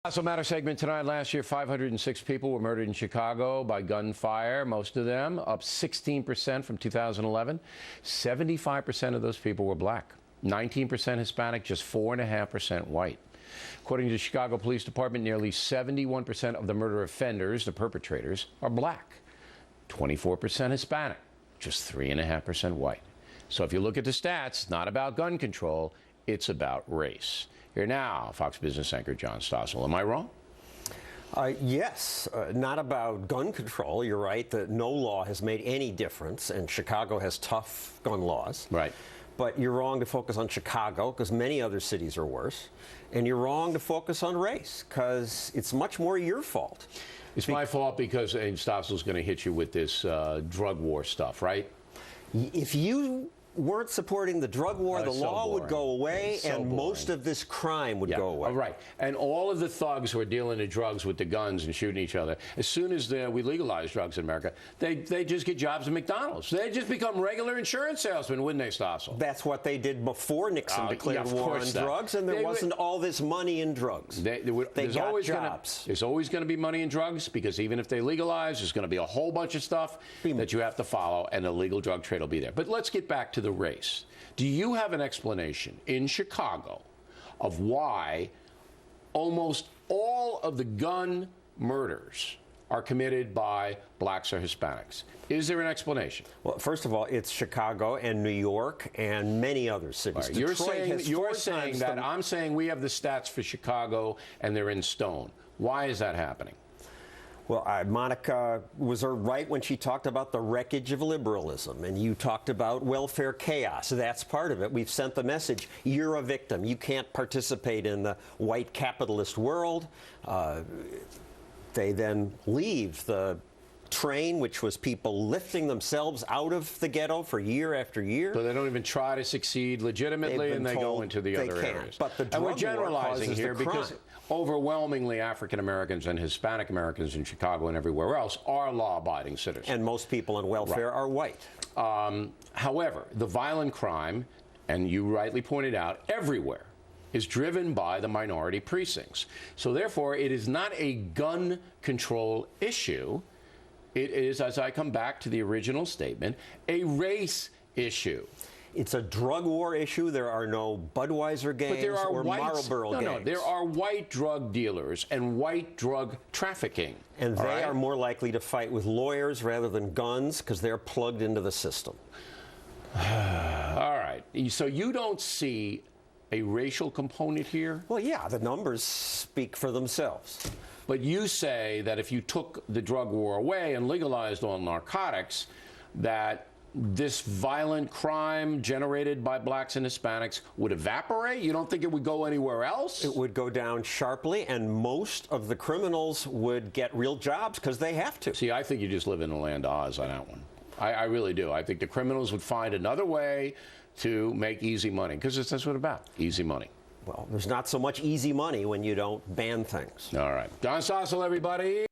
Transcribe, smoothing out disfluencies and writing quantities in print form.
Also Matter segment tonight. Last year, 506 people were murdered in Chicago by gunfire, most of them up 16% from 2011. 75% of those people were black, 19% Hispanic, just 4.5% white. According to the Chicago Police Department, nearly 71% of the murder offenders, the perpetrators, are black, 24% Hispanic, just 3.5% white. So if you look at the stats, it's not about gun control, it's about race. Here now, Fox Business anchor John Stossel. Am I wrong? Yes, not about gun control. You're right that no law has made any difference, and Chicago has tough gun laws. Right. But you're wrong to focus on Chicago, because many other cities are worse. And you're wrong to focus on race, because it's much more your fault. It's my fault because Stossel's going to hit you with this drug war stuff, right? If you weren't supporting the drug war, the law would go away, and most of this crime would go away. Right. And all of the thugs who are dealing in drugs with the guns and shooting each other, as soon as we legalize drugs in America, they just get jobs at McDonald's. They just become regular insurance salesmen, wouldn't they, Stossel? That's what they did before Nixon declared war on drugs, and there wasn't all this money in drugs. They got jobs. There's always going to be money in drugs, because even if they legalize, there's going to be a whole bunch of stuff that you have to follow, and the legal drug trade will be there. But let's get back to the race. Do you have an explanation in Chicago of why almost all of the gun murders are committed by blacks or Hispanics? Is there an explanation? Well, first of all, it's Chicago and New York and many other cities. Right. You're saying that. I'm saying we have the stats for Chicago and they're in stone. Why is that happening? Well, Monica was right when she talked about the wreckage of liberalism, and you talked about welfare chaos. That's part of it. We've sent the message, you're a victim. You can't participate in the white capitalist world. They then leave the train, which was people lifting themselves out of the ghetto for year after year. So they don't even try to succeed legitimately, and they go into the other areas. But the drug and we're generalizing war here because overwhelmingly African Americans and Hispanic Americans in Chicago and everywhere else are law-abiding citizens. And most people on welfare are white. However, the violent crime, and you rightly pointed out, everywhere is driven by the minority precincts. So therefore, it is not a gun control issue. It is, as I come back to the original statement, a race issue. It's a drug war issue. There are no Budweiser gangs or Marlboro gangs. No, there are white drug dealers and white drug trafficking. And they are more likely to fight with lawyers rather than guns because they're plugged into the system. All right. So you don't see a racial component here? Well, yeah, the numbers speak for themselves. But you say that if you took the drug war away and legalized all narcotics, that this violent crime generated by blacks and Hispanics would evaporate? You don't think it would go anywhere else? It would go down sharply, and most of the criminals would get real jobs because they have to. See, I think you just live in the land of Oz on that one. I really do. I think the criminals would find another way to make easy money, because that's what it's about, easy money. Well, there's not so much easy money when you don't ban things. All right. John Stossel, everybody.